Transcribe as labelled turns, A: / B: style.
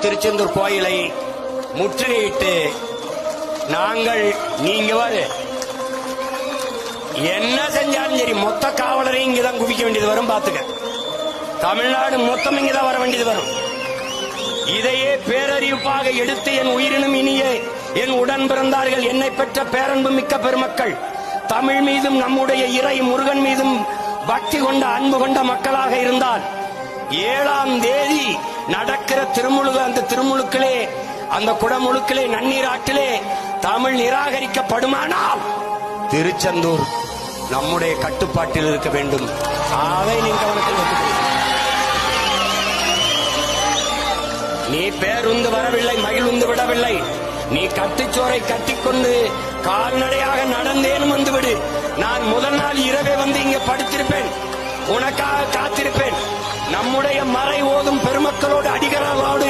A: திருச்செந்தூர் கோயிலை முற்றுகையிட்டு நாங்கள் நீங்க என்ன செஞ்சாலும் சரி மொத்த காவலரையும் இங்கதான் குவிக்க வேண்டியது வரும். பாத்துக்க, தமிழ்நாடு மொத்தம் இங்கதான் வர வேண்டியது வரும். இதையே பேரறிவிப்பாக எடுத்து என் உயிரினும் இனிய என் உடன் பிறந்தார்கள், என்னை பெற்ற பேரன்பு மிக்க பெருமக்கள், தமிழ் மீதும் நம்முடைய இறை முருகன் மீதும் பக்தி கொண்ட அன்பு கொண்ட மக்களாக இருந்தால் 7ஆம் தேதி நடக்கிற திருமுழுக்கு, அந்த திருமுழுக்கிலே அந்த குடமுழுக்கிலே நன்னீராட்டிலே தமிழ் நிராகரிக்கப்படுமானால் திருச்செந்தூர் நம்முடைய கட்டுப்பாட்டில் இருக்க வேண்டும். அதை நீங்க கவனத்தில் நீ பேருந்து வரவில்லை, மகிழ்ந்து விடவில்லை. நீ கட்டுச்சோரை கட்டிக்கொண்டு கால்நடையாக நடந்தேனும் வந்துவிடு. நான் முதல் நாள் இரவே வந்து இங்க படுத்திருப்பேன், உனக்காக காத்திருப்பேன். நம்முடைய மறை ஓதும் பெருமக்களோடு அடிகளாரோடு